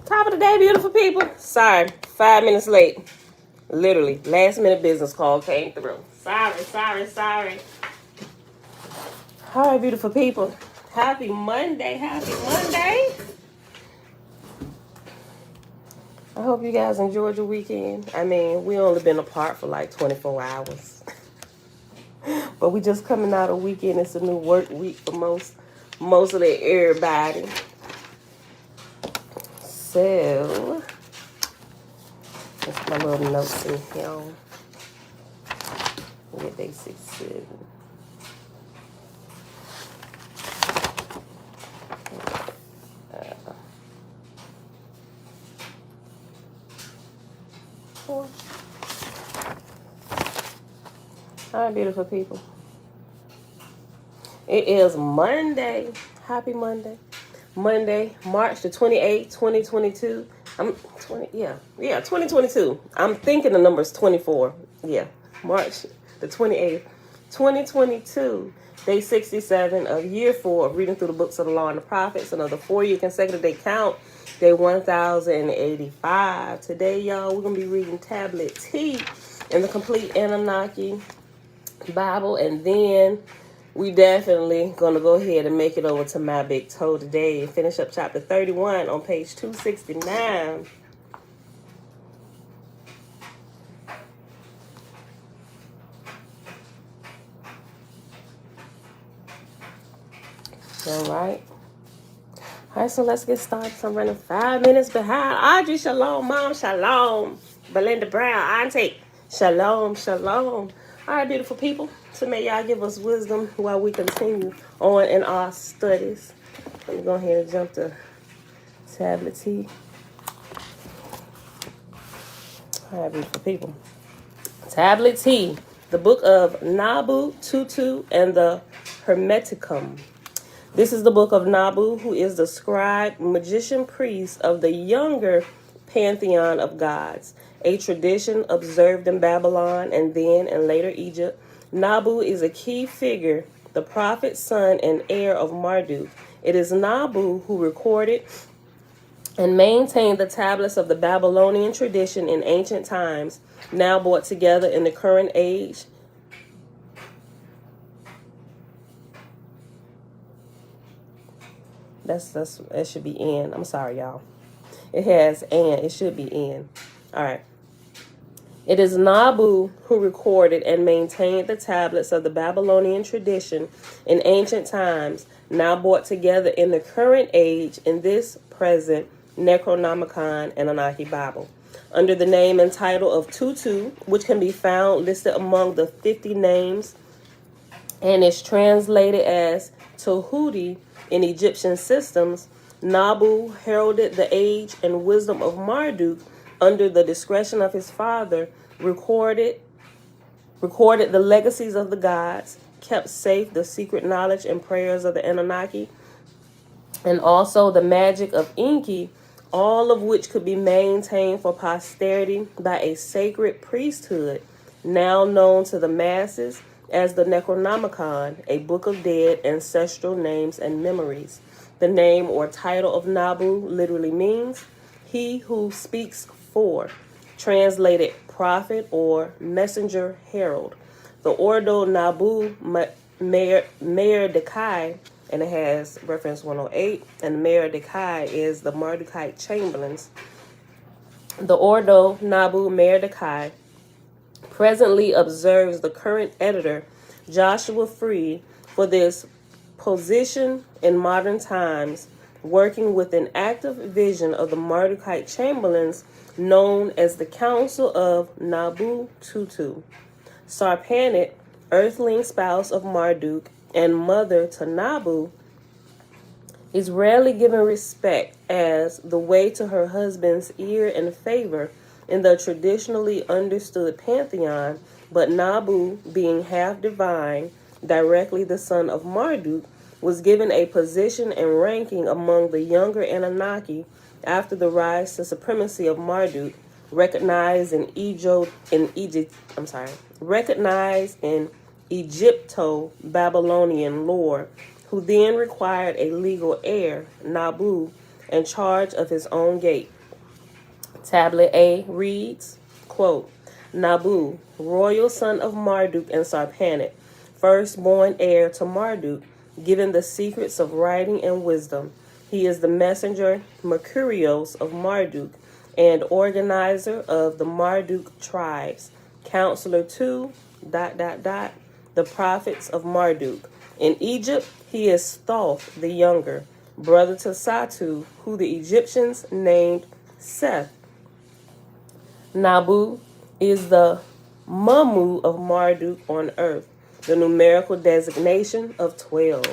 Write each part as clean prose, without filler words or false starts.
Top of the day, beautiful people. Sorry, 5 minutes late. Literally, last minute business call came through. Sorry. All right, beautiful people. Happy Monday. I hope you guys enjoyed your weekend. I mean, we only been apart for like 24 hours. But we just coming out of weekend. It's a new work week for mostly everybody. So, that's my little notes in here. Get day 67. All right, beautiful people. It is Monday. Happy Monday. Monday, March the 28th, 2022. 2022. I'm thinking the number's 24. Yeah, March the 28th, 2022. Day 67 of year 4 of reading through the books of the law and the prophets. Another 4-year consecutive day count. Day 1085. Today, y'all, we're going to be reading Tablet T in the complete Annunaki Bible. And then we definitely going to go ahead and make it over to my big toe today and finish up chapter 31 on page 269. All right, so let's get started. So I'm running 5 minutes behind. Audrey, shalom. Mom, shalom. Belinda Brown, auntie, shalom. All right, beautiful people. So may y'all give us wisdom while we continue on in our studies. Let me go ahead and jump to Tablet T. All right, beautiful people. Tablet T, the book of Nabu, Tutu, and the Hermeticum. This is the book of Nabu, who is the scribe, magician, priest of the younger pantheon of gods, a tradition observed in Babylon and then in later Egypt. Nabu is a key figure, the prophet, son, and heir of Marduk. It is Nabu who recorded and maintained the tablets of the Babylonian tradition in ancient times, now brought together in the current age. That should be in. I'm sorry, y'all. It has and. It should be in. All right. It is Nabu who recorded and maintained the tablets of the Babylonian tradition in ancient times, now brought together in the current age in this present Necronomicon and Annunaki Bible, under the name and title of Tutu, which can be found listed among the 50 names and is translated as Tohudi in Egyptian systems. Nabu heralded the age and wisdom of Marduk under the discretion of his father, recorded the legacies of the gods, kept safe the secret knowledge and prayers of the Annunaki, and also the magic of Enki, all of which could be maintained for posterity by a sacred priesthood, now known to the masses as the Necronomicon, a book of dead ancestral names and memories. The name or title of Nabu literally means he who speaks for, translated prophet or messenger herald. The Ordo Nabu Merodachai, and it has reference 108, and Merodachai is the Mardukite Chamberlains. The Ordo Nabu Merodachai presently observes the current editor, Joshua Freed, for this position in modern times, working with an active vision of the Mardukite Chamberlains known as the Council of Nabu Tutu. Sarpanit, earthling spouse of Marduk and mother to Nabu, is rarely given respect as the way to her husband's ear and favor in the traditionally understood pantheon, but Nabu, being half divine, directly the son of Marduk, was given a position and ranking among the younger Anunnaki after the rise to supremacy of Marduk, recognized in Egypto-Babylonian lore, who then required a legal heir, Nabu, in charge of his own gate. Tablet A reads, quote, Nabu, royal son of Marduk and Sarpanet, firstborn heir to Marduk, given the secrets of writing and wisdom. He is the messenger Mercurios of Marduk and organizer of the Marduk tribes, counselor to ... the prophets of Marduk. In Egypt, he is Thoth the younger, brother to Satu, who the Egyptians named Seth. Nabu is the Mamu of Marduk on earth, the numerical designation of 12.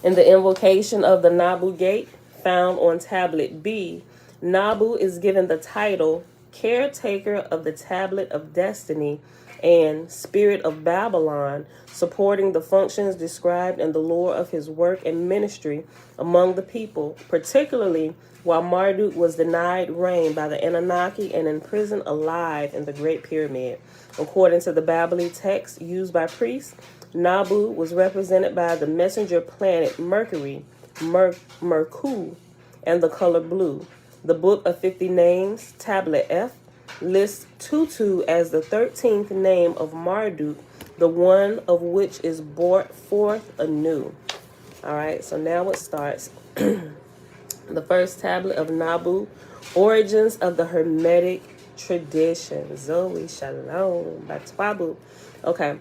In the invocation of the Nabu gate, found on tablet B, Nabu is given the title Caretaker of the Tablet of Destiny and Spirit of Babylon, supporting the functions described in the lore of his work and ministry among the people, particularly while Marduk was denied reign by the Annunaki and imprisoned alive in the Great Pyramid. According to the Babylon text used by priests, Nabu was represented by the messenger planet Mercury, Merku, and the color blue. The Book of 50 Names, Tablet F, lists Tutu as the 13th name of Marduk, the one of which is brought forth anew. All right, so now it starts. The first tablet of Nabu, origins of the Hermetic tradition. Zoe Shalom by Twabu. Okay.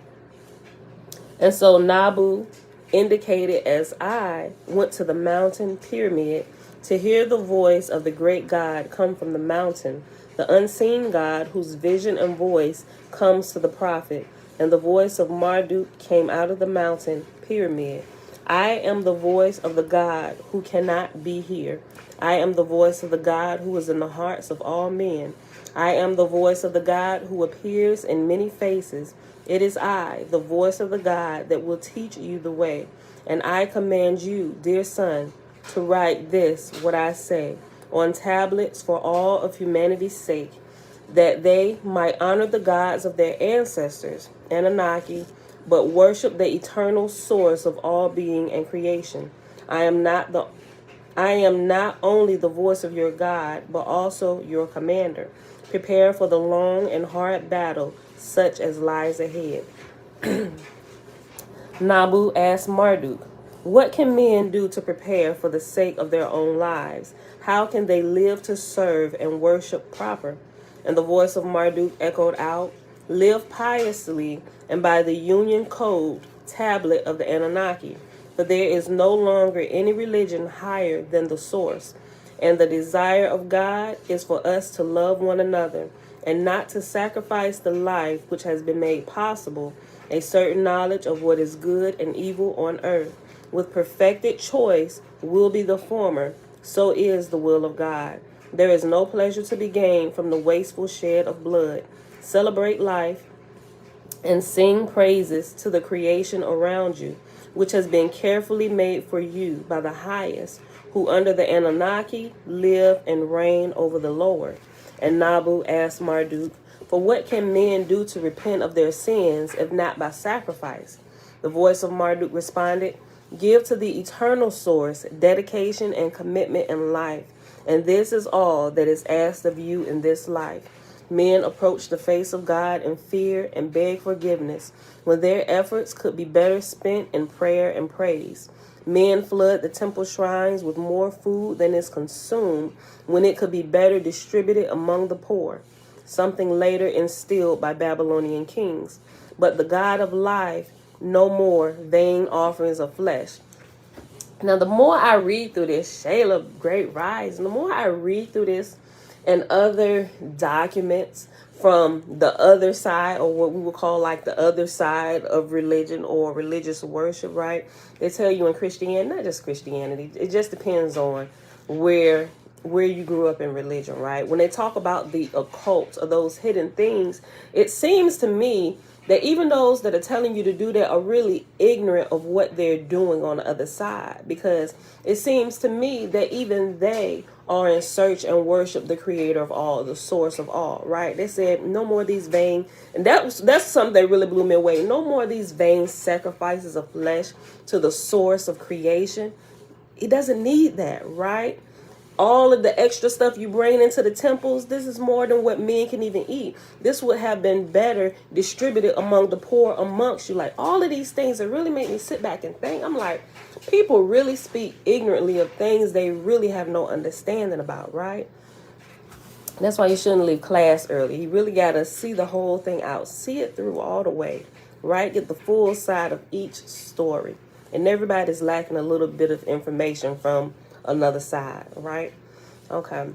And so Nabu indicated as I went to the mountain pyramid to hear the voice of the great God come from the mountain, the unseen God whose vision and voice comes to the prophet, and the voice of Marduk came out of the mountain pyramid. I am the voice of the God who cannot be here. I am the voice of the God who is in the hearts of all men. I am the voice of the God who appears in many faces. It is I, the voice of the God that will teach you the way. And I command you, dear son, to write this, what I say, on tablets for all of humanity's sake, that they might honor the gods of their ancestors, Annunaki, but worship the eternal source of all being and creation. I am not only the voice of your God, but also your commander. Prepare for the long and hard battle, such as lies ahead. Nabu asked Marduk, what can men do to prepare for the sake of their own lives? How can they live to serve and worship proper? And the voice of Marduk echoed out, live piously and by the union code tablet of the Annunaki, for there is no longer any religion higher than the source. And the desire of God is for us to love one another and not to sacrifice the life which has been made possible, a certain knowledge of what is good and evil on earth. With perfected choice will be the former, so is the will of God. There is no pleasure to be gained from the wasteful shed of blood. Celebrate life and sing praises to the creation around you, which has been carefully made for you by the highest, who under the Annunaki live and reign over the lower. And Nabu asked Marduk, for what can men do to repent of their sins, if not by sacrifice? The voice of Marduk responded, give to the eternal source dedication and commitment in life, and this is all that is asked of you in this life. Men approach the face of God in fear and beg forgiveness when their efforts could be better spent in prayer and praise. Men flood the temple shrines with more food than is consumed when it could be better distributed among the poor, something later instilled by Babylonian kings. But the God of life, no more vain offerings of flesh. Now, the more I read through this, Shayla, great rise, and the more I read through this and other documents from the other side, or what we would call like the other side of religion or religious worship, right? They tell you in Christianity, not just Christianity, it just depends on where you grew up in religion, right? When they talk about the occult or those hidden things, it seems to me that even those that are telling you to do that are really ignorant of what they're doing on the other side, because it seems to me that even they are in search and worship the creator of all, the source of all, right? They said no more of these vain, and that's something that really blew me away. No more of these vain sacrifices of flesh to the source of creation. He doesn't need that, right? all of the extra stuff you bring into the temples, this is more than what men can even eat. This would have been better distributed among the poor amongst you. Like, all of these things that really make me sit back and think. I'm like, people really speak ignorantly of things they really have no understanding about, right? That's why you shouldn't leave class early. You really got to see the whole thing out. See it through all the way, right? Get the full side of each story. And everybody's lacking a little bit of information from another side, right? Okay.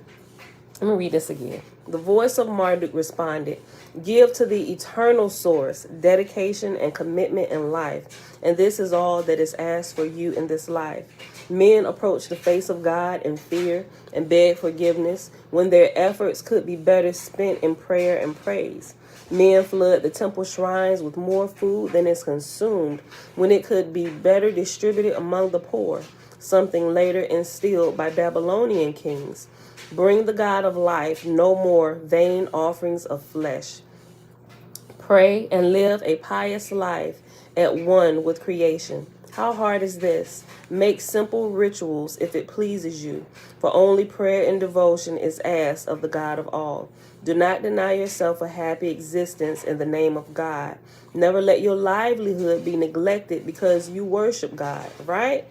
Let me read this again. The voice of Marduk responded, "Give to the eternal source dedication and commitment in life, and this is all that is asked for you in this life." Men approach the face of God in fear and beg forgiveness when their efforts could be better spent in prayer and praise. Men flood the temple shrines with more food than is consumed when it could be better distributed among the poor, something later instilled by Babylonian kings. Bring the God of life no more vain offerings of flesh. Pray and live a pious life at one with creation. How hard is this? Make simple rituals if it pleases you, for only prayer and devotion is asked of the God of all. Do not deny yourself a happy existence in the name of God. Never let your livelihood be neglected because you worship God, right?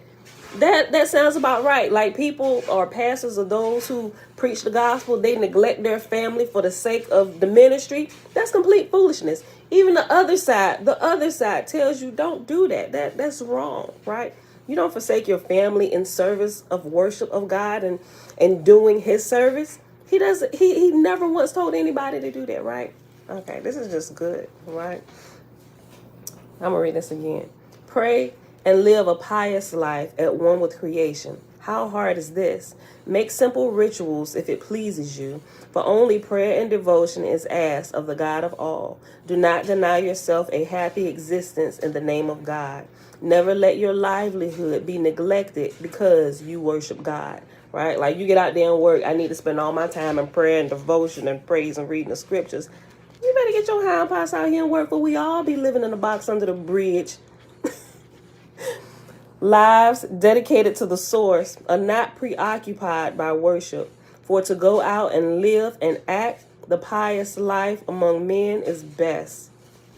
That sounds about right. Like, people or pastors or those who preach the gospel, they neglect their family for the sake of the ministry. That's complete foolishness. Even the other side tells you don't do that. That's wrong, right? You don't forsake your family in service of worship of God and doing his service. He never once told anybody to do that, right? Okay, this is just good, right? I'm going to read this again. Pray and live a pious life at one with creation. How hard is this? Make simple rituals if it pleases you, for only prayer and devotion is asked of the God of all. Do not deny yourself a happy existence in the name of God. Never let your livelihood be neglected because you worship God, right? Like, you get out there and work, I need to spend all my time in prayer and devotion and praise and reading the scriptures. You better get your hind parts out here and work, for we all be living in a box under the bridge. Lives dedicated to the source are not preoccupied by worship, for to go out and live and act the pious life among men is best.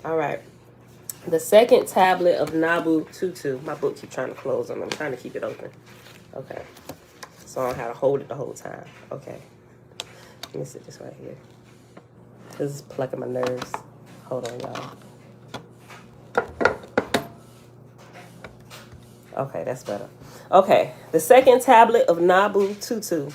All right. The second tablet of Nabu Tutu. My book keeps trying to close on me. I'm trying to keep it open. Okay. So I don't have to hold it the whole time. Okay. Let me sit this right here. This is plucking my nerves. Hold on, y'all. Okay, that's better. Okay, the second tablet of Nabu Tutu.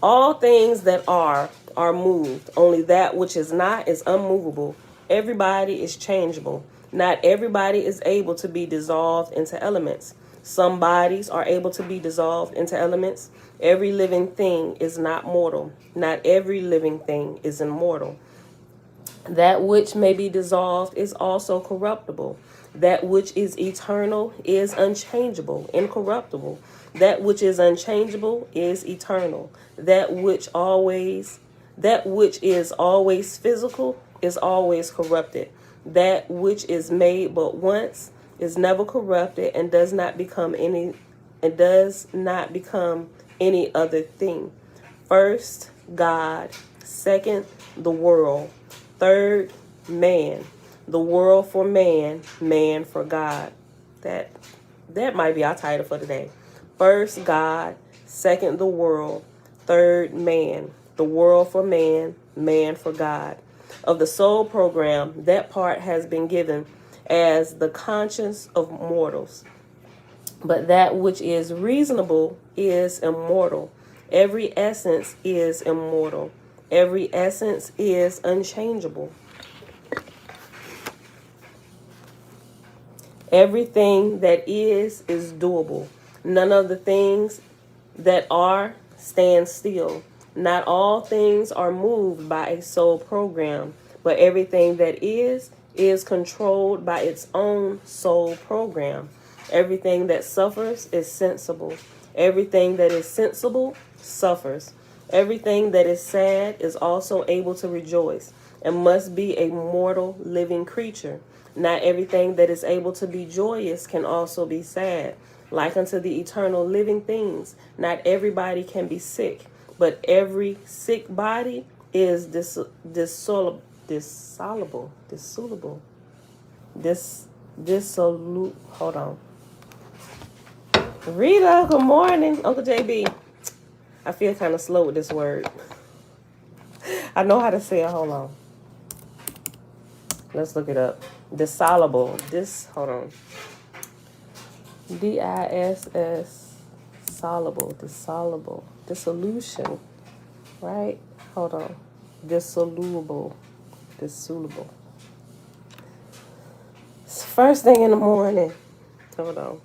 All things that are moved. Only that which is not is unmovable. Everybody is changeable. Not everybody is able to be dissolved into elements. Some bodies are able to be dissolved into elements. Every living thing is not mortal. Not every living thing is immortal. That which may be dissolved is also corruptible. That which is eternal is unchangeable, incorruptible. That which is unchangeable is eternal. That which is always physical is always corrupted. That which is made but once is never corrupted and does not become any other thing. First, God. Second, the world. Third, man. The world for man, man for God. That might be our title for today. First, God. Second, the world. Third, man. The world for man, man for God. Of the soul program, that part has been given as the conscience of mortals. But that which is reasonable is immortal. Every essence is immortal. Every essence is unchangeable. Everything that is doable. None of the things that are stand still. Not all things are moved by a soul program, but everything that is controlled by its own soul program. Everything that suffers is sensible. Everything that is sensible suffers. Everything that is sad is also able to rejoice and must be a mortal living creature. Not everything that is able to be joyous can also be sad. Like unto the eternal living things, not everybody can be sick. but every sick body is dissoluble. Hold on. Rita, good morning. Uncle JB. I feel kind of slow with this word. I know how to say it. Hold on. Let's look it up. Dissoluble. Hold on. DISS. Dissoluble. Dissolution. Right? Hold on. Dissoluble. It's first thing in the morning. Hold on.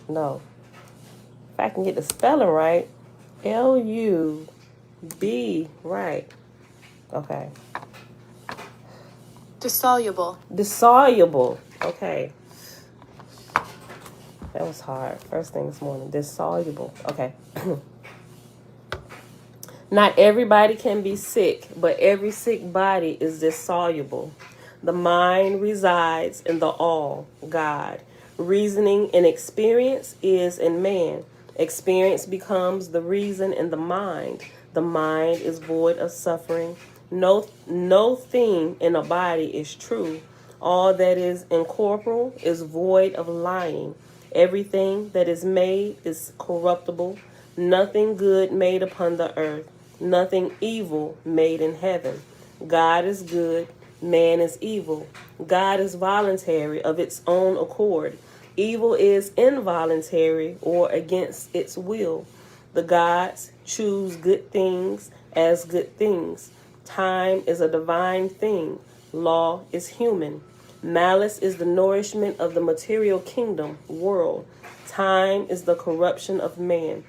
No. If I can get the spelling right. LUB. Right. Okay. Dissoluble. Okay. That was hard. First thing this morning. Dissoluble. Okay. Not everybody can be sick, but every sick body is dissoluble. The mind resides in the all, God. Reasoning and experience is in man. Experience becomes the reason in the mind. The mind is void of suffering. No thing in a body is true. All that is incorporeal is void of lying. Everything that is made is corruptible. Nothing good made upon the earth. Nothing evil made in heaven. God is good. Man is evil. God is voluntary of its own accord. Evil is involuntary or against its will. The gods choose good things as good things. Time is a divine thing. Law is human. Malice is the nourishment of the material kingdom, world. Time is the corruption of man.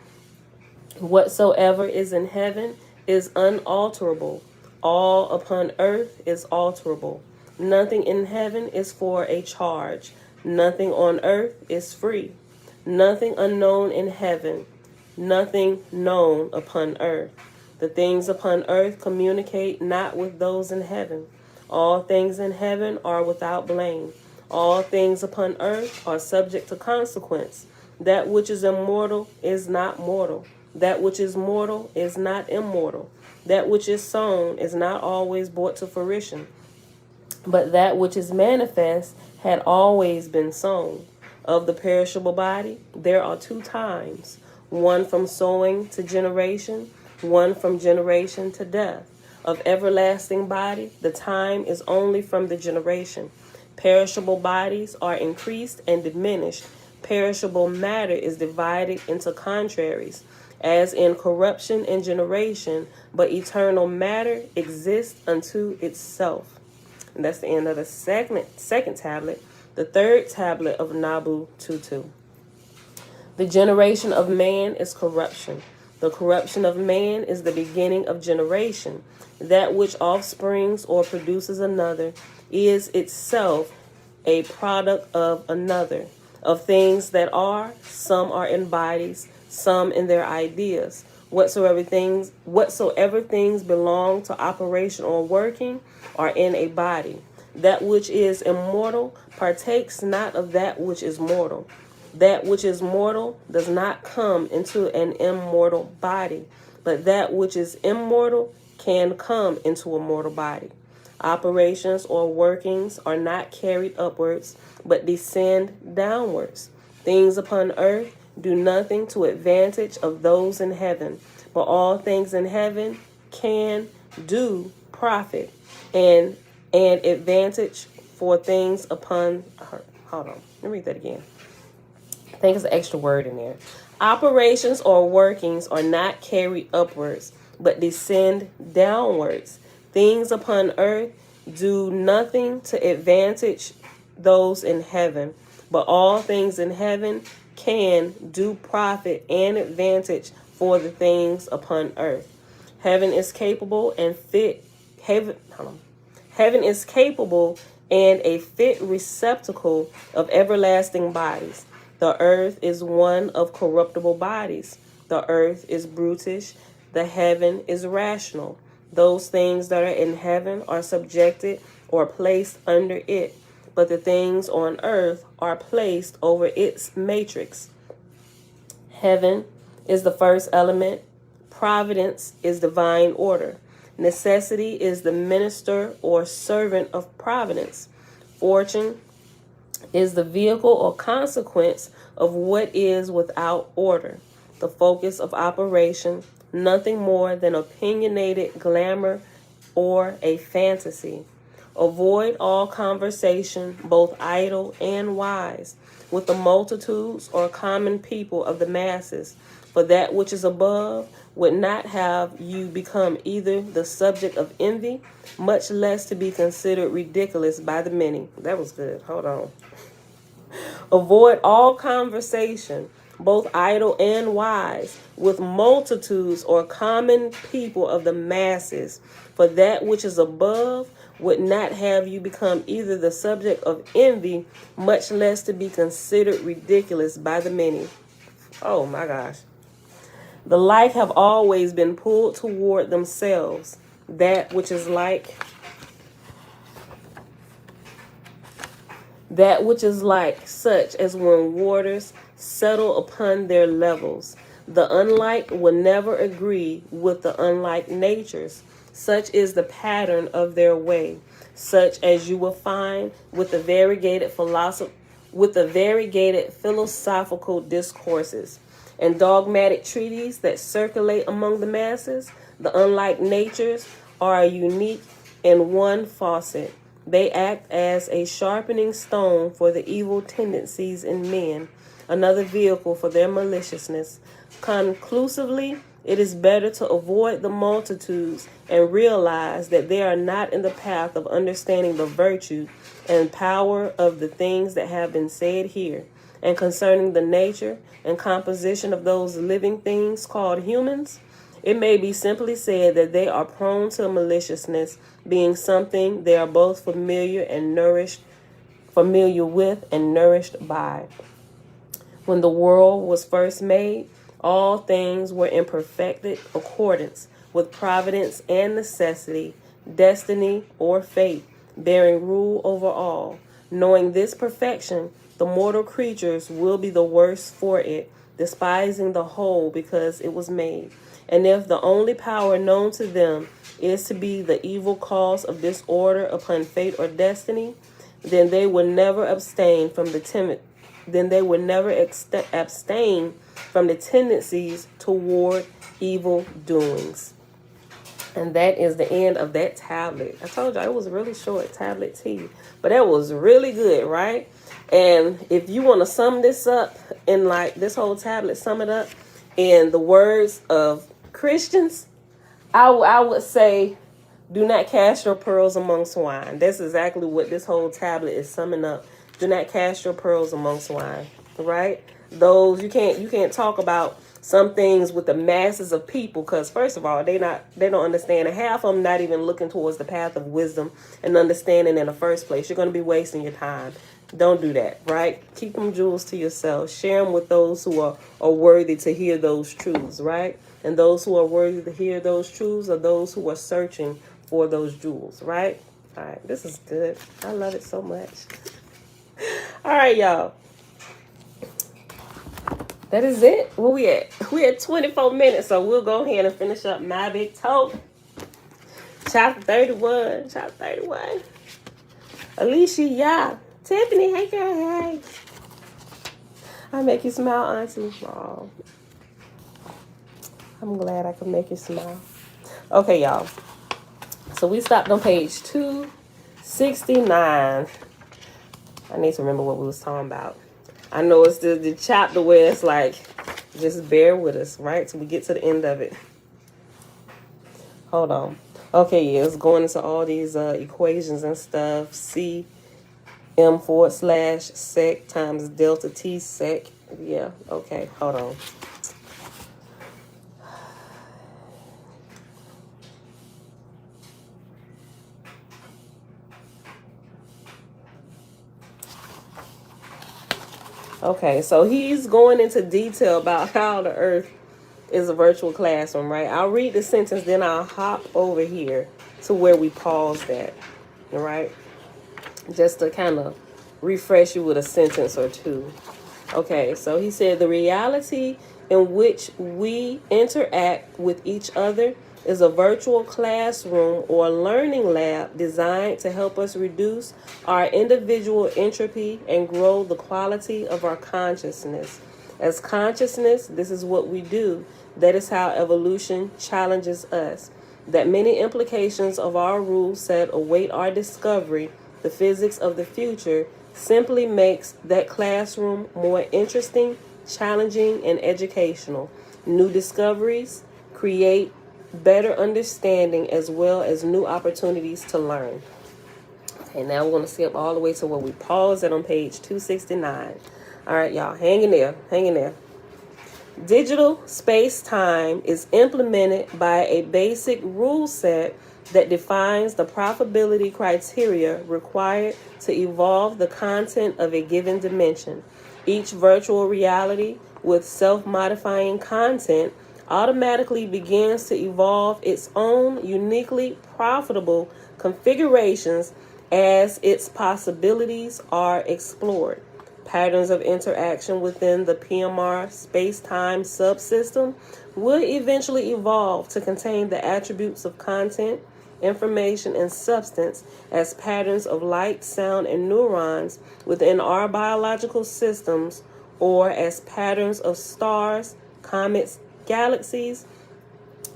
Whatsoever is in heaven is unalterable. All upon earth is alterable. Nothing in heaven is for a charge. Nothing on earth is free. Nothing unknown in heaven. Nothing known upon earth. The things upon earth communicate not with those in heaven. All things in heaven are without blame. All things upon earth are subject to consequence. That which is immortal is not mortal. That which is mortal is not immortal. That which is sown is not always brought to fruition. But that which is manifest had always been sown. Of the perishable body, there are 2 times. One from sowing to generation, one from generation to death. Of everlasting body, the time is only from the generation. Perishable bodies are increased and diminished. Perishable matter is divided into contraries, as in corruption and generation, but eternal matter exists unto itself. And that's the end of the second tablet. The third tablet of Nabu 2:2. The generation of man is corruption. The corruption of man is the beginning of generation. That which offsprings or produces another is itself a product of another. Of things that are, some are in bodies, some in their ideas. Whatsoever things belong to operation or working are in a body. That which is immortal partakes not of that which is mortal. That which is mortal does not come into an immortal body, but that which is immortal can come into a mortal body. Operations or workings are not carried upwards, but descend downwards. Things upon earth do nothing to advantage of those in heaven, but all things in heaven can do profit and advantage for things upon earth. Hold on, let me read that again. I think there's an extra word in there. Operations or workings are not carried upwards, but descend downwards. Things upon earth do nothing to advantage those in heaven, but all things in heaven can do profit and advantage for the things upon earth. Heaven is capable and a fit receptacle of everlasting bodies. The earth is one of corruptible bodies. The earth is brutish. The heaven is rational. Those things that are in heaven are subjected or placed under it, but the things on earth are placed over its matrix. Heaven is the first element. Providence is divine order. Necessity is the minister or servant of providence. Fortune is the vehicle or consequence of what is without order. The focus of operation, nothing more than opinionated glamour or a fantasy. Avoid all conversation, both idle and wise, with the multitudes or common people of the masses, for that which is above would not have you become either the subject of envy, much less to be considered ridiculous by the many. That was good. Hold on. Avoid all conversation, both idle and wise, with multitudes or common people of the masses, for that which is above would not have you become either the subject of envy, much less to be considered ridiculous by the many. Oh my gosh. The like have always been pulled toward themselves, that which is like such as when waters settle upon their levels. The unlike will never agree with the unlike natures. Such is the pattern of their way, such as you will find with the variegated philosophical discourses and dogmatic treatises that circulate among the masses. The unlike natures are unique in one facet. They act as a sharpening stone for the evil tendencies in men, another vehicle for their maliciousness. Conclusively, it is better to avoid the multitudes and realize that they are not in the path of understanding the virtue and power of the things that have been said here, and concerning the nature and composition of those living things called humans. It may be simply said that they are prone to maliciousness, being something they are both familiar with and nourished by. When the world was first made, all things were in perfected accordance with providence and necessity, destiny or fate, bearing rule over all. Knowing this perfection, the mortal creatures will be the worse for it, despising the whole because it was made. And if the only power known to them is to be the evil cause of disorder upon fate or destiny, then they will never abstain from the tendencies toward evil doings. And that is the end of that tablet. I told you it was really short, tablet T, but that was really good, right? And if you want to sum this up in like this whole tablet, sum it up in the words of Christians, I would say, do not cast your pearls among swine. That's exactly what this whole tablet is summing up. Do not cast your pearls among swine, right? Those you can't talk about some things with the masses of people, because first of all, they don't understand, and half of them not even looking towards the path of wisdom and understanding in the first place. You're going to be wasting your time. Don't do that, right? Keep them jewels to yourself. Share them with those who are worthy to hear those truths, right? And those who are worthy to hear those truths are those who are searching for those jewels, right? All right, this is good. I love it so much. All right, y'all. That is it. Where we at? We at 24 minutes, so we'll go ahead and finish up my big toe. Chapter 31. Chapter 31. Alicia, yeah. Tiffany, hey girl, hey. I make you smile, auntie. Oh, I'm glad I could make you smile. Okay, y'all. So we stopped on page 269. I need to remember what we was talking about. I know it's the chapter where it's like, just bear with us, right? Till we get to the end of it. Hold on. Okay, yeah, it's going into all these equations and stuff. C m/sec times delta t sec. Yeah, okay, hold on. Okay, so he's going into detail about how the earth is a virtual classroom, right? I'll read the sentence, then I'll hop over here to where we paused at, all right? Just to kind of refresh you with a sentence or two. Okay, so he said the reality in which we interact with each other is a virtual classroom or learning lab designed to help us reduce our individual entropy and grow the quality of our consciousness. As consciousness, this is what we do. That is how evolution challenges us. That many implications of our rule set await our discovery, the physics of the future, simply makes that classroom more interesting, challenging, and educational. New discoveries create better understanding as well as new opportunities to learn. Okay, now we're going to skip all the way to where we paused at on page 269. All right, y'all, hang in there, hang in there. Digital space-time is implemented by a basic rule set that defines the probability criteria required to evolve the content of a given dimension. Each virtual reality with self-modifying content automatically begins to evolve its own uniquely profitable configurations as its possibilities are explored. Patterns of interaction within the PMR space-time subsystem will eventually evolve to contain the attributes of content, information, and substance as patterns of light, sound, and neurons within our biological systems, or as patterns of stars, comets, galaxies,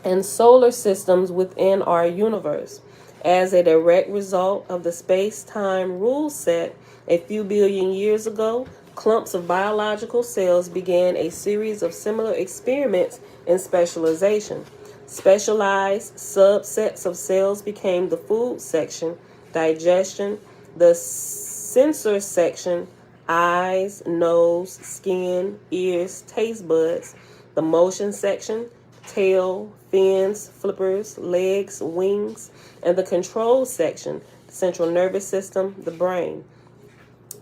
and solar systems within our universe. As a direct result of the space-time rule set, a few billion years ago, clumps of biological cells began a series of similar experiments in specialization. Specialized subsets of cells became the food section, digestion, the sensor section, eyes, nose, skin, ears, taste buds, the motion section, tail, fins, flippers, legs, wings, and the control section, the central nervous system, the brain.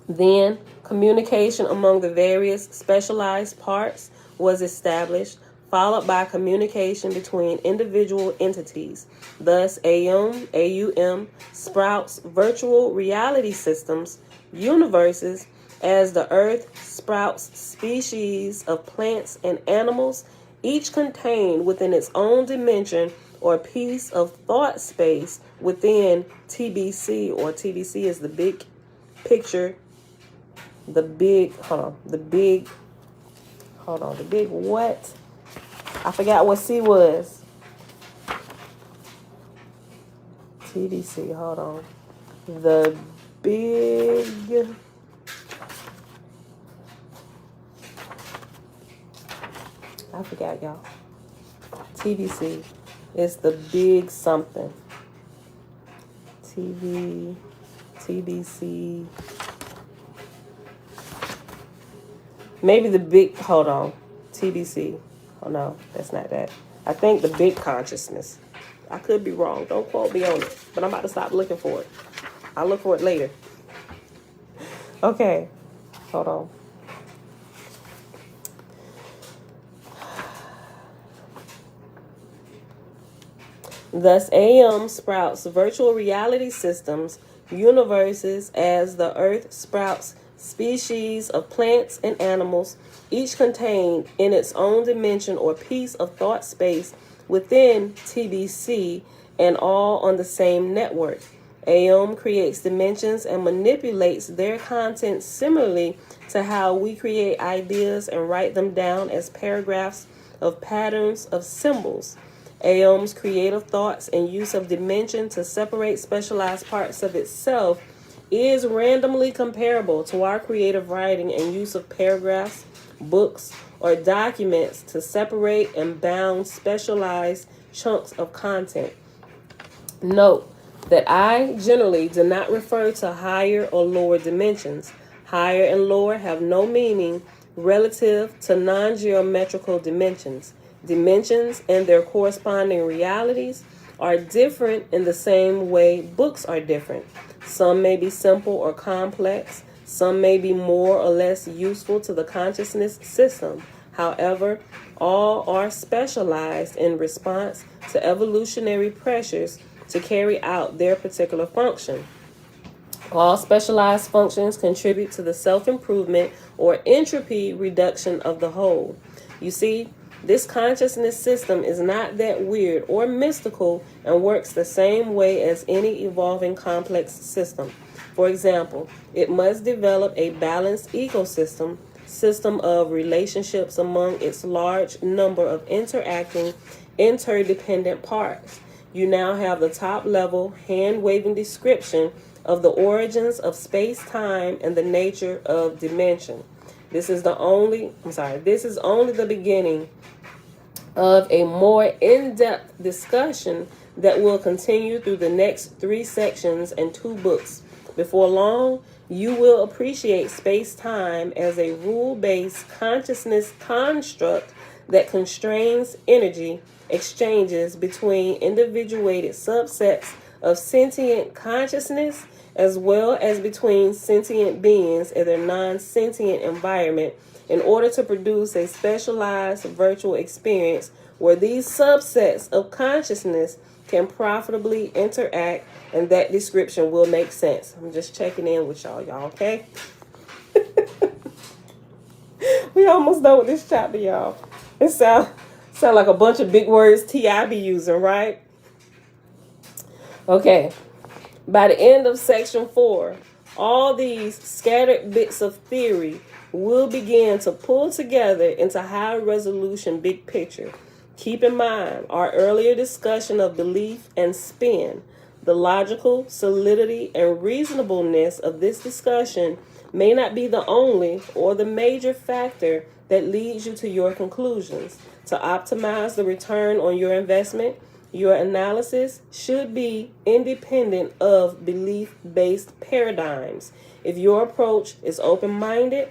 Then, communication among the various specialized parts was established, followed by communication between individual entities. Thus, AUM sprouts virtual reality systems, universes, as the Earth sprouts species of plants and animals, each contained within its own dimension or piece of thought space within TBC, or TBC is the big picture. The big what? I forgot what C was. TDC, hold on. The big... I forgot, y'all. TBC is the big something. TBC... Maybe the big, hold on, TBC. Oh no, that's not that. I think the big consciousness. I could be wrong. Don't quote me on it. But I'm about to stop looking for it. I'll look for it later. Okay, hold on. Thus, AM sprouts virtual reality systems, universes, as the Earth sprouts species of plants and animals, each contained in its own dimension or piece of thought space within TBC, and all on the same network. AOM creates dimensions and manipulates their content similarly to how we create ideas and write them down as paragraphs of patterns of symbols. AOM's creative thoughts and use of dimension to separate specialized parts of itself is randomly comparable to our creative writing and use of paragraphs, books, or documents to separate and bound specialized chunks of content. Note that I generally do not refer to higher or lower dimensions. Higher and lower have no meaning relative to non-geometrical dimensions. Dimensions and their corresponding realities are different in the same way books are different. Some may be simple or complex. Some may be more or less useful to the consciousness system. However, all are specialized in response to evolutionary pressures to carry out their particular function. All specialized functions contribute to the self-improvement or entropy reduction of the whole. You see, this consciousness system is not that weird or mystical and works the same way as any evolving complex system. For example, it must develop a balanced system of relationships among its large number of interacting, interdependent parts. You now have the top level, hand-waving description of the origins of space-time and the nature of dimension. This is only the beginning of a more in-depth discussion that will continue through the next 3 sections and 2 books. Before long, you will appreciate space-time as a rule-based consciousness construct that constrains energy exchanges between individuated subsets of sentient consciousness as well as between sentient beings in their non-sentient environment in order to produce a specialized virtual experience where these subsets of consciousness can profitably interact, and that description will make sense. I'm just checking in with y'all, okay? We almost done with this chapter, y'all. It sound like a bunch of big words T.I. be using, right? Okay. By the end of section 4, all these scattered bits of theory will begin to pull together into high resolution big picture. Keep in mind our earlier discussion of belief and spin. The logical solidity and reasonableness of this discussion may not be the only or the major factor that leads you to your conclusions. To optimize the return on your investment, your analysis should be independent of belief-based paradigms. If your approach is open-minded,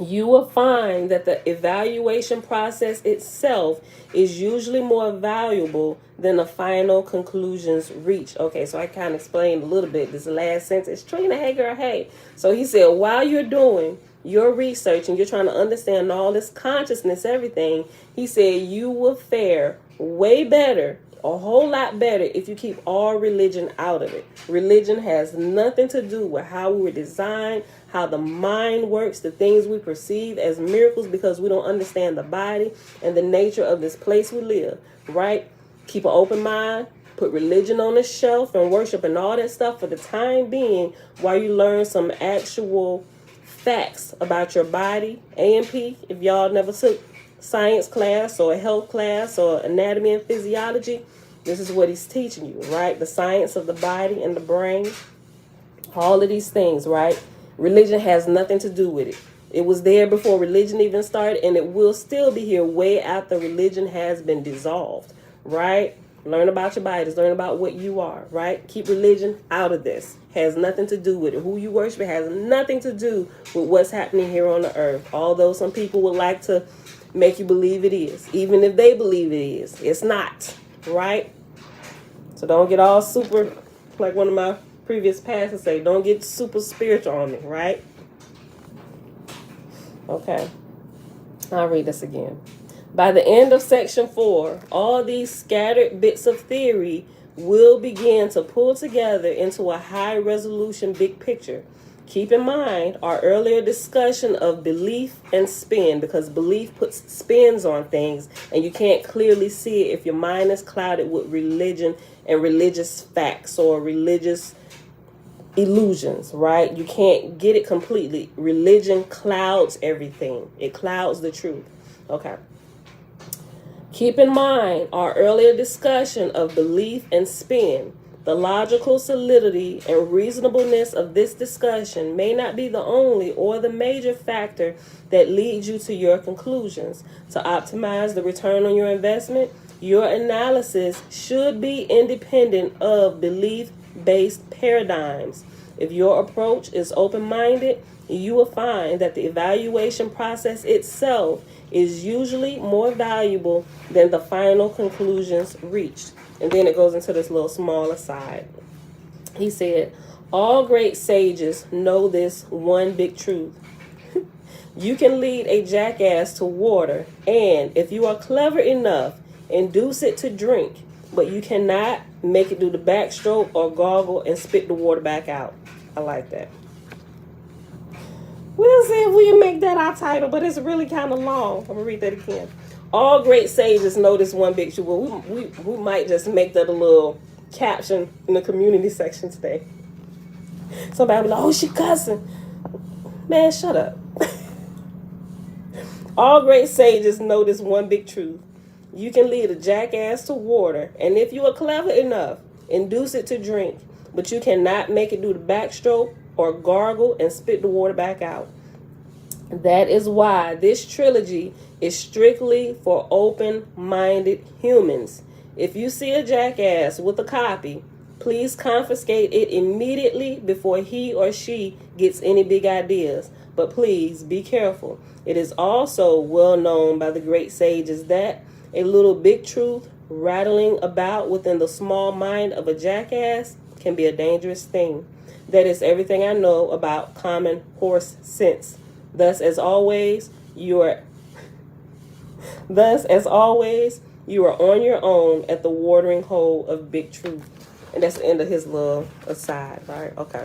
you will find that the evaluation process itself is usually more valuable than the final conclusions reached. Okay, so I kind of explained a little bit this last sentence. Trina, hey girl, hey. So he said, while you're doing your research and you're trying to understand all this consciousness, everything, he said you will fare way better, a whole lot better, if you keep all religion out of it. Religion has nothing to do with how we were designed, how the mind works, the things we perceive as miracles, because we don't understand the body and the nature of this place we live, right? Keep an open mind, put religion on the shelf and worship and all that stuff for the time being while you learn some actual facts about your body. A&P, if y'all never took science class or a health class or anatomy and physiology, this is what he's teaching you, right? The science of the body and the brain, all of these things, right? Religion has nothing to do with it. It was there before religion even started, and it will still be here way after religion has been dissolved, right? Learn about your bodies, learn about what you are, right? Keep religion out of this. Has nothing to do with it. Who you worship has nothing to do with what's happening here on the earth. Although some people would like to make you believe it is. Even if they believe it is, it's not, right? So don't get all super, like one of my previous pastors say, don't get super spiritual on me, right? Okay. I'll read this again. By the end of section 4, all these scattered bits of theory will begin to pull together into a high resolution big picture. Keep in mind our earlier discussion of belief and spin, because belief puts spins on things and you can't clearly see it if your mind is clouded with religion and religious facts or religious illusions, right? You can't get it completely. Religion clouds everything. It clouds the truth. Okay. Keep in mind our earlier discussion of belief and spin. The logical solidity and reasonableness of this discussion may not be the only or the major factor that leads you to your conclusions. To optimize the return on your investment, your analysis should be independent of belief-based paradigms. If your approach is open-minded, you will find that the evaluation process itself is usually more valuable than the final conclusions reached. And then it goes into this little small aside. He said, all great sages know this one big truth. You can lead a jackass to water, and if you are clever enough, induce it to drink, but you cannot make it do the backstroke or gargle and spit the water back out. I like that. We'll see if we can make that our title, but it's really kind of long. I'm going to read that again. All great sages know this one big truth. Well, we might just make that a little caption in the community section today. Somebody will be like, oh, she cussing. Man, shut up. All great sages know this one big truth. You can lead a jackass to water, and if you are clever enough, induce it to drink, but you cannot make it do the backstroke or gargle and spit the water back out. That is why this trilogy is strictly for open-minded humans. If you see a jackass with a copy, please confiscate it immediately before he or she gets any big ideas. But please be careful. It is also well known by the great sages that a little big truth rattling about within the small mind of a jackass can be a dangerous thing. That is everything I know about common horse sense. Thus, as always, you are on your own at the watering hole of big truth. And that's the end of his little aside, right? Okay.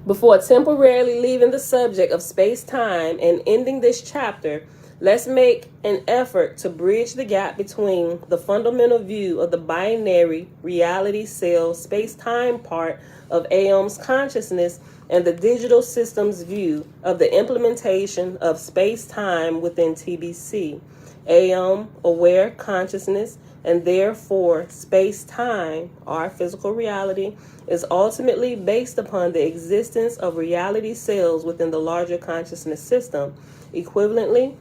Before temporarily leaving the subject of space-time and ending this chapter, let's make an effort to bridge the gap between the fundamental view of the binary reality cell space-time part of Aeon's consciousness and the digital system's view of the implementation of space-time within TBC. Aeon, aware consciousness, and therefore space-time, our physical reality, is ultimately based upon the existence of reality cells within the larger consciousness system. Equivalently,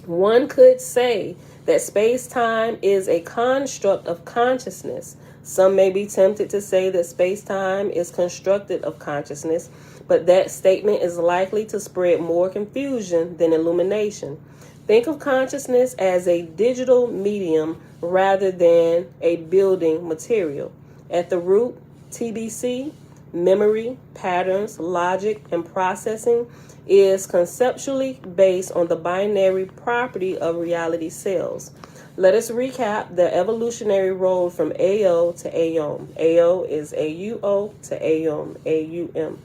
one could say that space-time is a construct of consciousness. Some may be tempted to say that space-time is constructed of consciousness, but that statement is likely to spread more confusion than illumination. Think of consciousness as a digital medium rather than a building material. At the root, TBC, memory, patterns, logic, and processing is conceptually based on the binary property of reality cells. Let us recap the evolutionary role from AO to Aeon. AO is AUO to Aeon, AUM.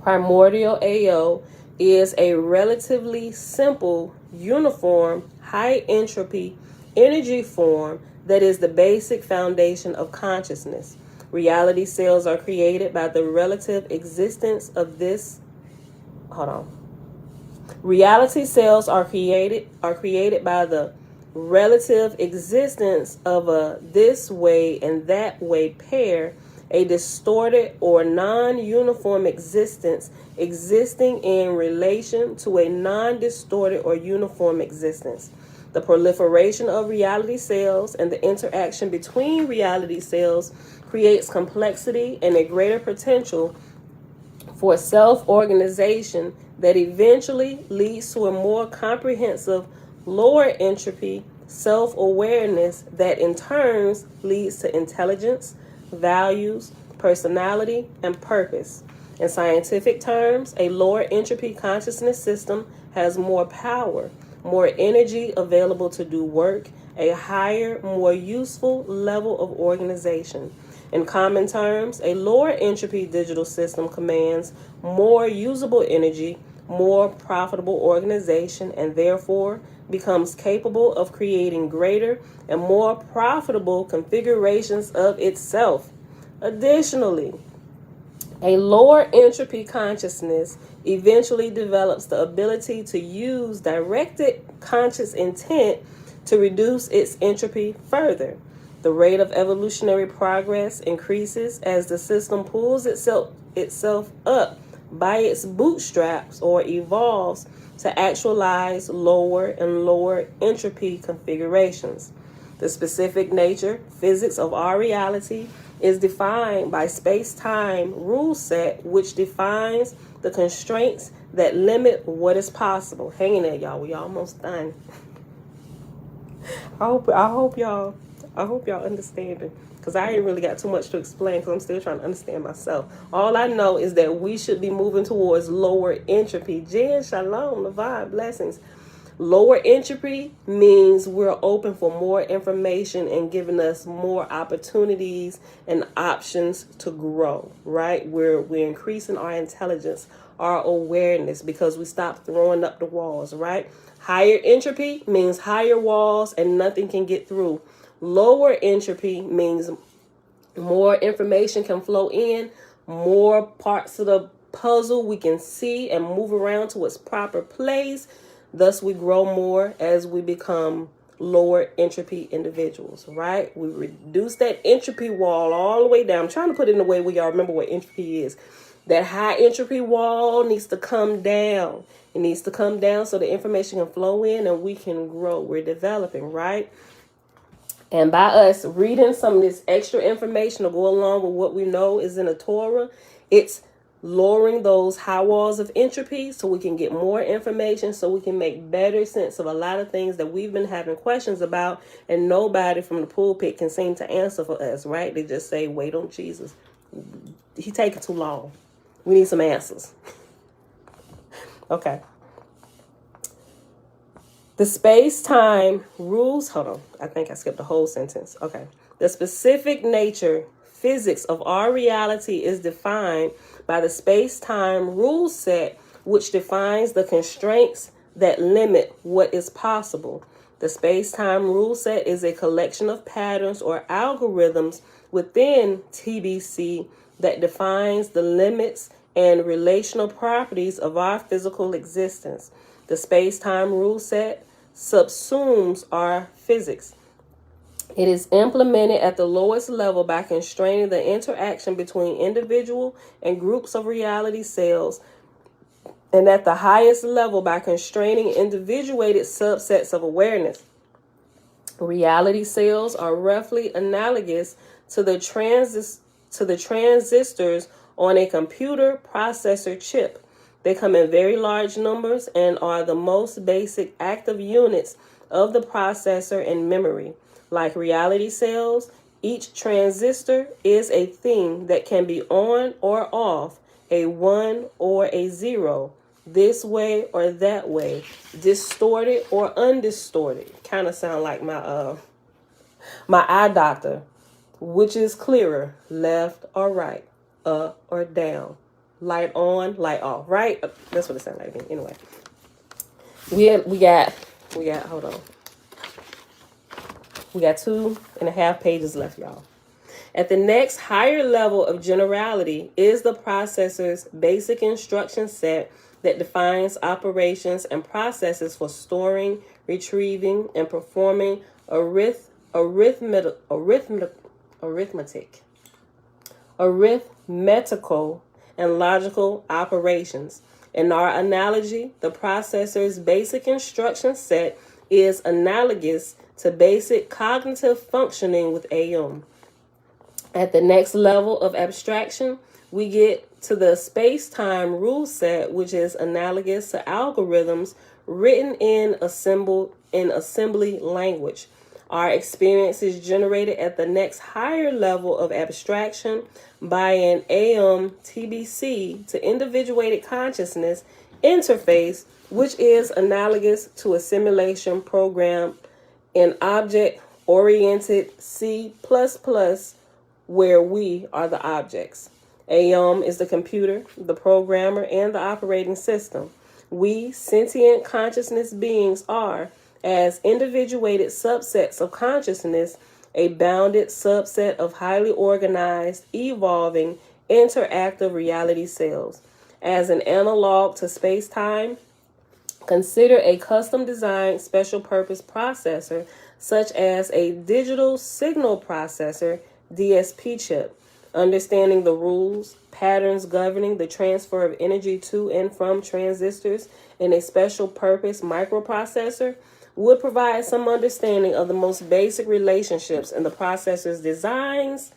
Primordial AO is a relatively simple, uniform, high entropy energy form that is the basic foundation of consciousness. Reality cells are created by the relative existence of this. Reality cells are created by the relative existence of a this way and that way pair, a distorted or non-uniform existence existing in relation to a non-distorted or uniform existence. The proliferation of reality cells and the interaction between reality cells creates complexity and a greater potential for self-organization that eventually leads to a more comprehensive lower entropy self-awareness that in turn leads to intelligence, values, personality, and purpose. In scientific terms, a lower entropy consciousness system has more power, more energy available to do work, a higher, more useful level of organization. In common terms, a lower entropy digital system commands more usable energy, more profitable organization, and therefore becomes capable of creating greater and more profitable configurations of itself. Additionally, a lower entropy consciousness eventually develops the ability to use directed conscious intent to reduce its entropy further. The rate of evolutionary progress increases as the system pulls itself up by its bootstraps or evolves to actualize lower and lower entropy configurations. The specific nature, physics of our reality is defined by space-time rule set, which defines the constraints that limit what is possible. Hang in there, y'all. We almost done. I hope y'all understand it, because I ain't really got too much to explain because I'm still trying to understand myself. All I know is that we should be moving towards lower entropy. Jen, shalom, Levine, blessings. Lower entropy means we're open for more information and giving us more opportunities and options to grow, right? We're increasing our intelligence, our awareness, because we stop throwing up the walls, right? Higher entropy means higher walls and nothing can get through. Lower entropy means more information can flow in, more parts of the puzzle we can see and move around to its proper place. Thus, we grow more as we become lower entropy individuals, right? We reduce that entropy wall all the way down. I'm trying to put it in a way where y'all remember what entropy is. That high entropy wall needs to come down. It needs to come down so the information can flow in and we can grow. We're developing, right? And by us reading some of this extra information to go along with what we know is in the Torah, it's lowering those high walls of entropy so we can get more information, so we can make better sense of a lot of things that we've been having questions about, and nobody from the pulpit can seem to answer for us, right? They just say, wait on Jesus. He taking too long. We need some answers. Okay. The space-time rules, hold on, I think I skipped the whole sentence. Okay. The specific nature, physics of our reality is defined by the space-time rule set, which defines the constraints that limit what is possible. The space-time rule set is a collection of patterns or algorithms within TBC that defines the limits and relational properties of our physical existence. The space-time rule set subsumes our physics. It is implemented at the lowest level by constraining the interaction between individual and groups of reality cells, and at the highest level by constraining individuated subsets of awareness. Reality cells are roughly analogous to the transistors on a computer processor chip. They come in very large numbers and are the most basic active units of the processor and memory. Like reality cells, each transistor is a thing that can be on or off, a 1 or a 0, this way or that way, distorted or undistorted. Kind of sound like my eye doctor. Which is clearer, left or right, up or down, light on, light off, right? That's what it sounds like. Anyway, we got hold on. We got 2.5 pages left, y'all. At the next higher level of generality is the processor's basic instruction set that defines operations and processes for storing, retrieving, and performing arithmetical and logical operations. In our analogy, the processor's basic instruction set is analogous to basic cognitive functioning with AM. At the next level of abstraction, we get to the space-time rule set, which is analogous to algorithms written in assembly language. Our experience is generated at the next higher level of abstraction by an AM TBC to individuated consciousness interface, which is analogous to a simulation program in object-oriented C++, where we are the objects. AM is the computer, the programmer, and the operating system. We, sentient consciousness beings, are, as individuated subsets of consciousness, a bounded subset of highly organized, evolving, interactive reality cells. As an analog to space-time, consider a custom-designed special-purpose processor, such as a digital signal processor, DSP chip. Understanding the rules, patterns governing the transfer of energy to and from transistors in a special-purpose microprocessor would provide some understanding of the most basic relationships in the processor's designs,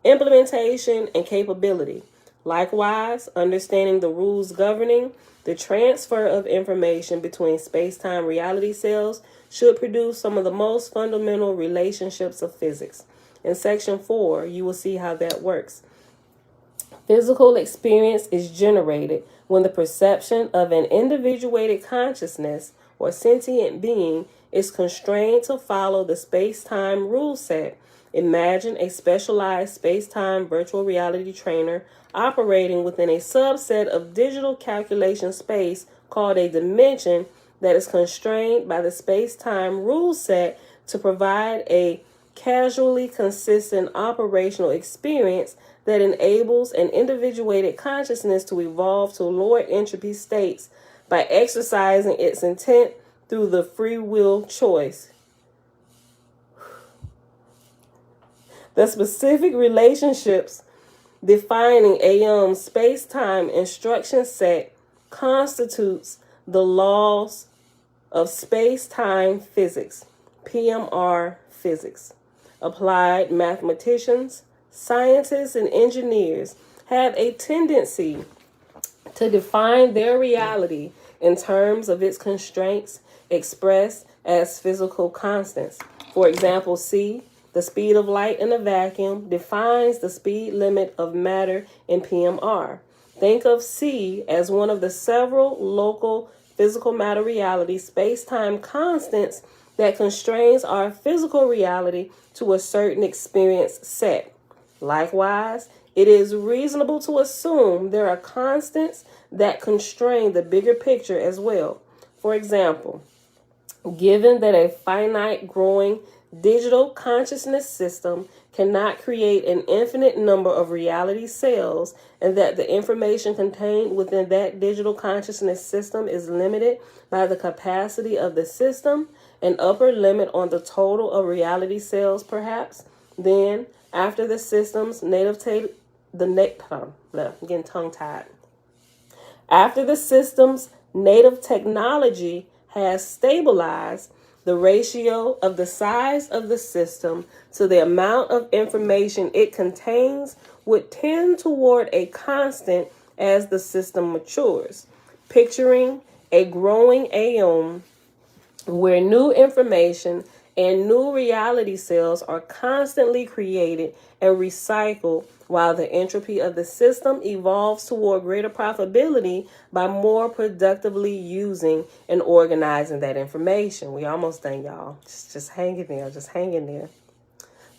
implementation, and capability. Likewise, understanding the rules governing the transfer of information between space-time reality cells should produce some of the most fundamental relationships of physics. In section 4, you will see how that works. Physical experience is generated when the perception of an individuated consciousness or sentient being is constrained to follow the space-time rule set. Imagine a specialized space-time virtual reality trainer operating within a subset of digital calculation space called a dimension that is constrained by the space-time rule set to provide a casually consistent operational experience that enables an individuated consciousness to evolve to lower entropy states by exercising its intent through the free will choice. The specific relationships defining a space-time instruction set constitutes the laws of space-time physics, PMR physics. Applied mathematicians, scientists, and engineers have a tendency to define their reality in terms of its constraints expressed as physical constants. For example, c, the speed of light in a vacuum, defines the speed limit of matter in PMR. Think of c as one of the several local physical matter reality space-time constants that constrains our physical reality to a certain experience set. Likewise, it is reasonable to assume there are constants that constrain the bigger picture as well. For example, given that a finite growing digital consciousness system cannot create an infinite number of reality cells, and that the information contained within that digital consciousness system is limited by the capacity of the system, an upper limit on the total of reality cells perhaps, then after the system's After the system's native technology has stabilized, the ratio of the size of the system to the amount of information it contains would tend toward a constant as the system matures. Picturing a growing aeon where new information and new reality cells are constantly created and recycled while the entropy of the system evolves toward greater profitability by more productively using and organizing that information. We almost done, y'all. Just hang in there. Just hang in there.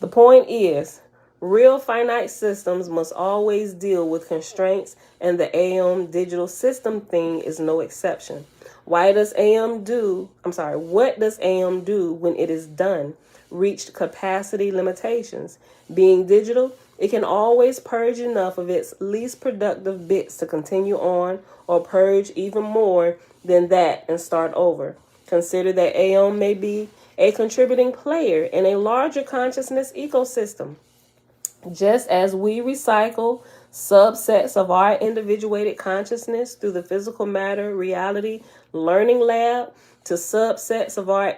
The point is, real finite systems must always deal with constraints, and the AM digital system thing is no exception. What does AM do when it is done? Reached capacity limitations. Being digital, it can always purge enough of its least productive bits to continue on, or purge even more than that and start over. Consider that AM may be a contributing player in a larger consciousness ecosystem. Just as we recycle subsets of our individuated consciousness through the physical matter reality learning lab to subsets of our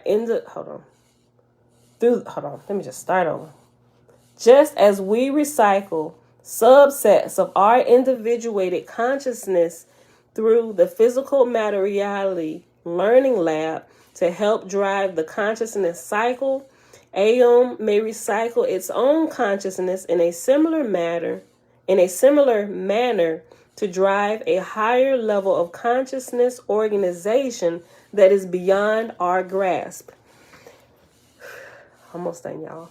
Just as we recycle subsets of our individuated consciousness through the physical matter reality learning lab to help drive the consciousness cycle, AOM may recycle its own consciousness in a similar manner to drive a higher level of consciousness organization that is beyond our grasp. Almost done, y'all.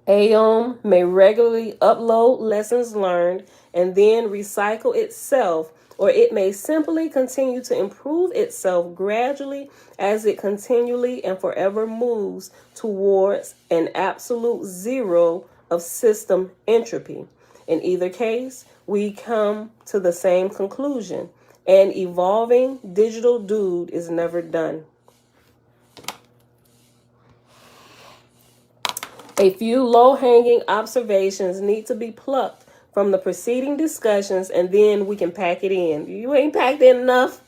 AOM may regularly upload lessons learned and then recycle itself, or it may simply continue to improve itself gradually as it continually and forever moves towards an absolute zero of system entropy. In either case, we come to the same conclusion. An evolving digital dude is never done. A few low-hanging observations need to be plucked from the preceding discussions, and then we can pack it in. You ain't packed in enough?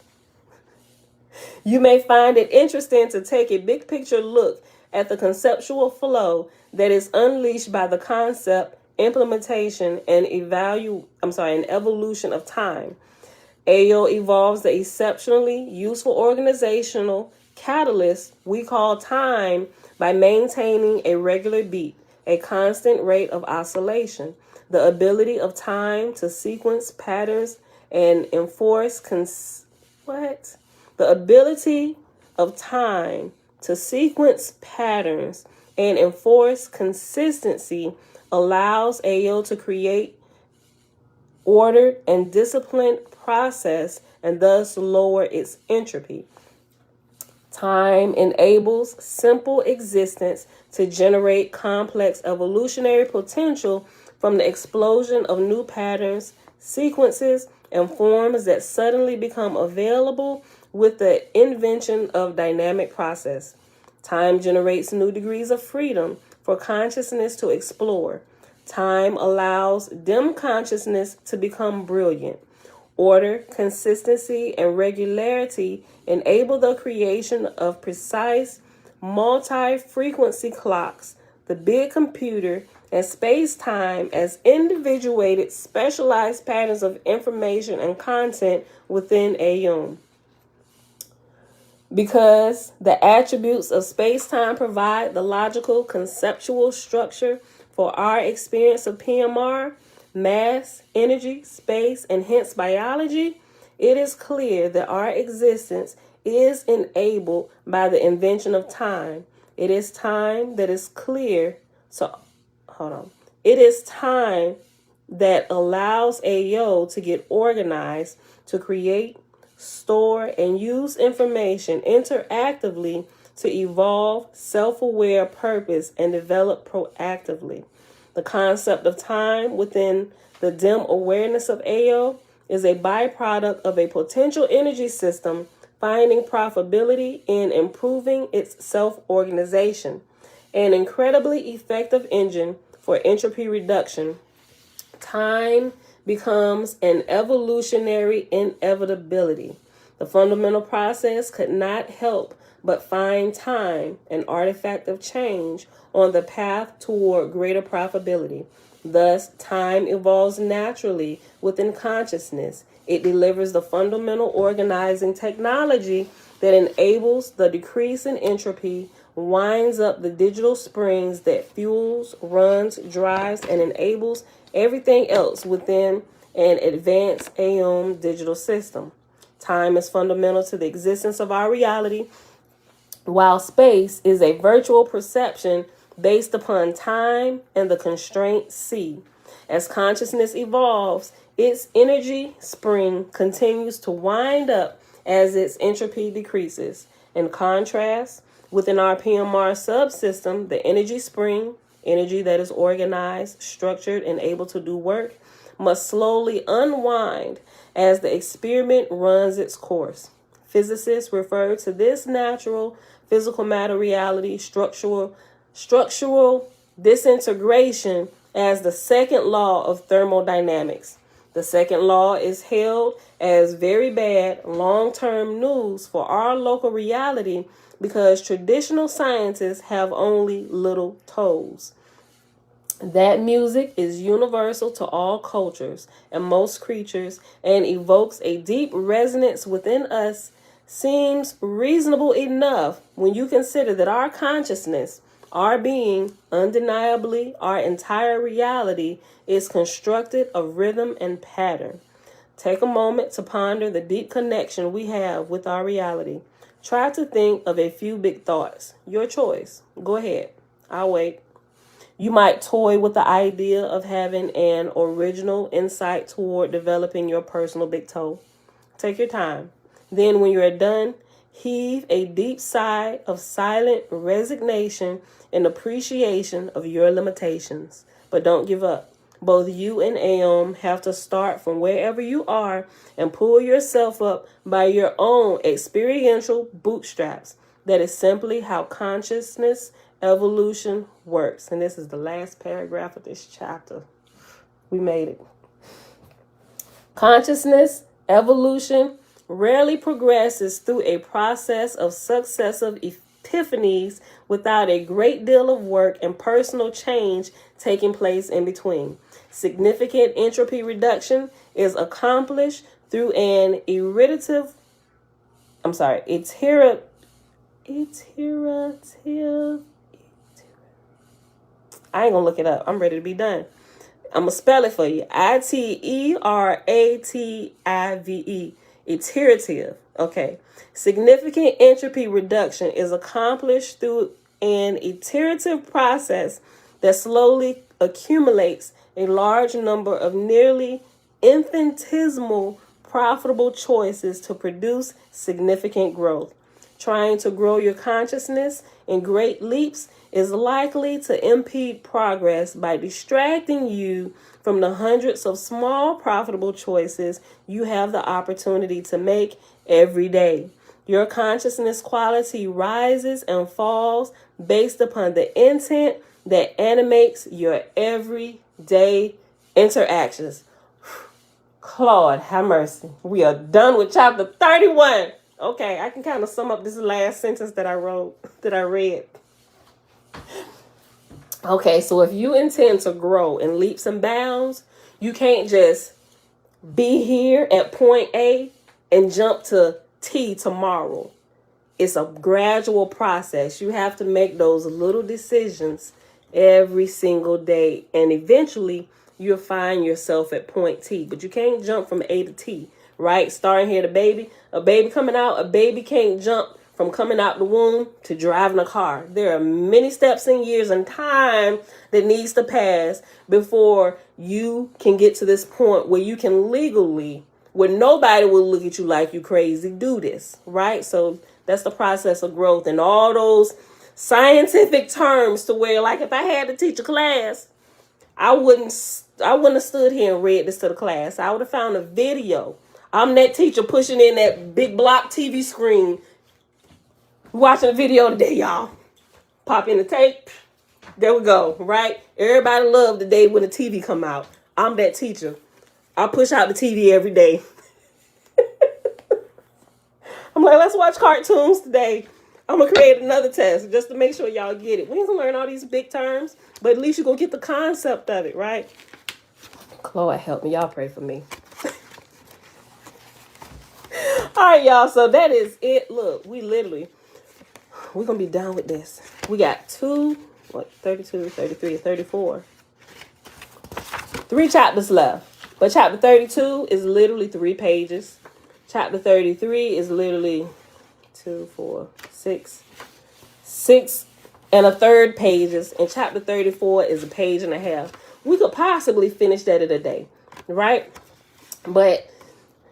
You may find it interesting to take a big picture look at the conceptual flow that is unleashed by the concept, implementation, and evolution of time. AO evolves the exceptionally useful organizational catalyst we call time by maintaining a regular beat, a constant rate of oscillation, the ability of time to sequence patterns and enforce the The ability of time to sequence patterns and enforce consistency allows Ao to create ordered and disciplined process and thus lower its entropy. Time enables simple existence to generate complex evolutionary potential from the explosion of new patterns, sequences, and forms that suddenly become available with the invention of dynamic process. Time generates new degrees of freedom for consciousness to explore. Time allows dim consciousness to become brilliant. Order, consistency, and regularity enable the creation of precise multi-frequency clocks, the big computer, and space-time as individuated, specialized patterns of information and content within Aum. Because the attributes of space-time provide the logical, conceptual structure for our experience of PMR, mass, energy, space, and hence biology, it is clear that our existence is enabled by the invention of time. It is time that is clear. It is time that allows AO to get organized, to create, store, and use information interactively to evolve self-aware purpose and develop proactively. The concept of time within the dim awareness of AO is a byproduct of a potential energy system finding profitability in improving its self-organization, an incredibly effective engine for entropy reduction. Time becomes an evolutionary inevitability. The fundamental process could not help but find time, an artifact of change, on the path toward greater profitability. Thus, time evolves naturally within consciousness. It delivers the fundamental organizing technology that enables the decrease in entropy, winds up the digital springs that fuels, runs, drives, and enables everything else within an advanced Aum digital system. Time is fundamental to the existence of our reality, while space is a virtual perception based upon time and the constraint C. As consciousness evolves, its energy spring continues to wind up as its entropy decreases. In contrast, within our PMR subsystem, the energy spring, energy that is organized, structured, and able to do work, must slowly unwind as the experiment runs its course. Physicists refer to this natural physical matter reality structural disintegration as the second law of thermodynamics. The second law is hailed as very bad long-term news for our local reality because traditional scientists have only little toes. That music is universal to all cultures and most creatures and evokes a deep resonance within us seems reasonable enough when you consider that our consciousness, our being, undeniably our entire reality, is constructed of rhythm and pattern. Take a moment to ponder the deep connection we have with our reality. Try to think of a few big thoughts. Your choice. Go ahead. I'll wait. You might toy with the idea of having an original insight toward developing your personal big toe. Take your time. Then when you're done, heave a deep sigh of silent resignation and appreciation of your limitations. But don't give up. Both you and Aum have to start from wherever you are and pull yourself up by your own experiential bootstraps. That is simply how consciousness evolution works. And this is the last paragraph of this chapter. We made it. Consciousness evolution rarely progresses through a process of successive epiphanies without a great deal of work and personal change taking place in between. Significant entropy reduction is accomplished through an iterative. I ain't gonna look it up. I'm ready to be done. I'm gonna spell it for you. ITERATIVE. Iterative. Okay. Significant entropy reduction is accomplished through an iterative process that slowly accumulates a large number of nearly infinitesimal profitable choices to produce significant growth. Trying to grow your consciousness in great leaps is likely to impede progress by distracting you from the hundreds of small profitable choices you have the opportunity to make every day. Your consciousness quality rises and falls based upon the intent that animates your everyday interactions. Claude, have mercy. We are done with chapter 31. Okay, I can kind of sum up this last sentence that I read. Okay, so if you intend to grow in leaps and bounds, you can't just be here at point A and jump to T tomorrow. It's a gradual process. You have to make those little decisions every single day, and eventually you'll find yourself at point T. But you can't jump from A to T, right? Starting here, a baby coming out, a baby can't jump from coming out the womb to driving a car. There are many steps and years and time that needs to pass before you can get to this point where you can legally, where nobody will look at you like you crazy, do this, right? So that's the process of growth and all those scientific terms, to where, like, if I had to teach a class, I wouldn't have stood here and read this to the class. I would have found a video. I'm that teacher pushing in that big block TV screen, watching a video today, y'all. Pop in the tape. There we go, right? Everybody loved the day when the TV come out. I'm that teacher. I push out the TV every day. I'm like, let's watch cartoons today. I'm going to create another test just to make sure y'all get it. We ain't going to learn all these big terms, but at least you're going to get the concept of it, right? Chloe, help me. Y'all pray for me. All right, y'all. So that is it. Look, we're going to be done with this. We got 32, 33, 34. 3 chapters left. But chapter 32 is literally 3 pages. Chapter 33 is literally 2, 4, 6 and a third pages. And chapter 34 is a page and a half. We could possibly finish that in a day, right? But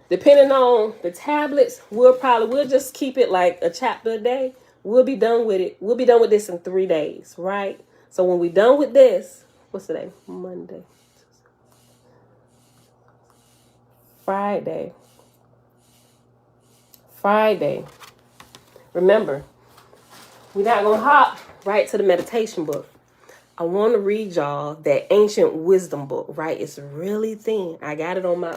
depending on the tablets, we'll just keep it like a chapter a day. We'll be done with it. We'll be done with this in 3 days, right? So when we're done with this, what's today? Monday. Friday. Remember, we're not going to hop right to the meditation book. I want to read y'all that ancient wisdom book, right? It's really thin. I got it on my,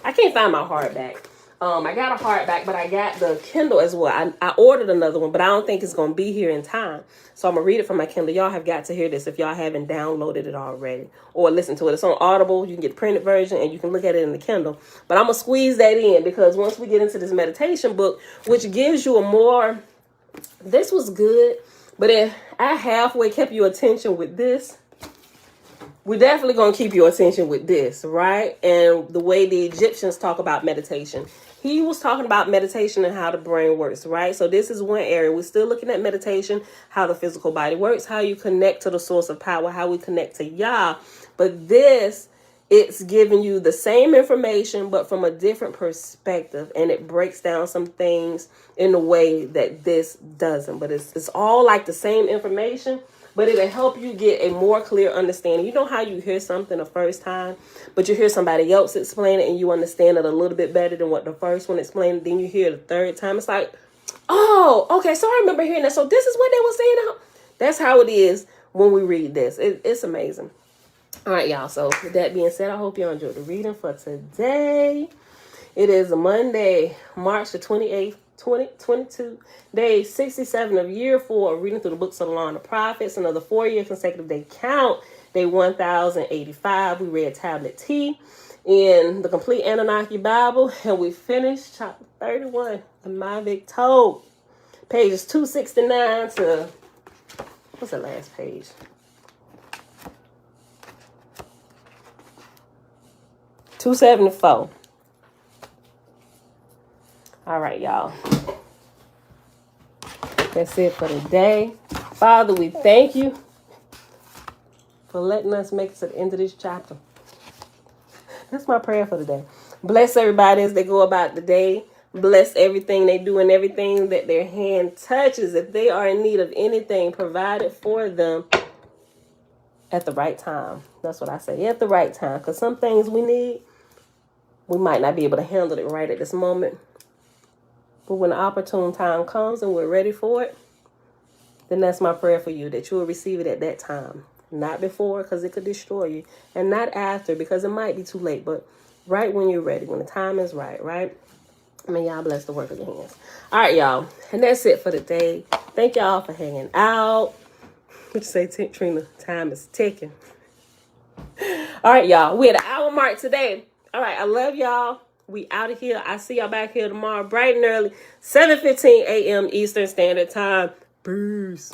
I can't find my hardback. I got a hardback, but I got the Kindle as well. I ordered another one, but I don't think it's going to be here in time. So I'm going to read it from my Kindle. Y'all have got to hear this if y'all haven't downloaded it already or listen to it. It's on Audible. You can get the printed version and you can look at it in the Kindle. But I'm going to squeeze that in because once we get into this meditation book, which gives you a more, this was good, but if I halfway kept your attention with this, we're definitely going to keep your attention with this, right? And the way the Egyptians talk about meditation. He was talking about meditation and how the brain works, right? So this is one area. We're still looking at meditation, how the physical body works, how you connect to the source of power, how we connect to Yah. But this, it's giving you the same information, but from a different perspective. And it breaks down some things in a way that this doesn't. But it's all like the same information, but it'll help you get a more clear understanding. You know how you hear something the first time, but you hear somebody else explain it and you understand it a little bit better than what the first one explained. Then you hear it the third time. It's like, oh, okay, so I remember hearing that. So this is what they were saying. That's how it is when we read this. It's amazing. All right, y'all. So with that being said, I hope you enjoyed the reading for today. It is Monday, March the 28th. 2022, day 67 of year 4 of reading through the books of the Law and the Prophets. Another 4-year consecutive day count. Day 1085. We read Tablet T in the Complete Annunaki Bible, and we finished chapter 31 of My Big Toe. Pages 269 to, what's the last page? 274. All right, y'all. That's it for today. Father, we thank you for letting us make it to the end of this chapter. That's my prayer for today. Bless everybody as they go about the day. Bless everything they do and everything that their hand touches. If they are in need of anything, provide it for them at the right time. That's what I say, at the right time. Because some things we need, we might not be able to handle it right at this moment. But when the opportune time comes and we're ready for it, then that's my prayer for you, that you will receive it at that time. Not before, because it could destroy you. And not after, because it might be too late. But right when you're ready, when the time is right, right? I mean, y'all bless the work of your hands. All right, y'all. And that's it for the day. Thank y'all for hanging out. What you say, Trina? Time is ticking. All right, y'all. We're at the hour mark today. All right, I love y'all. We out of here. I see y'all back here tomorrow, bright and early, 7:15 a.m. Eastern Standard Time. Peace.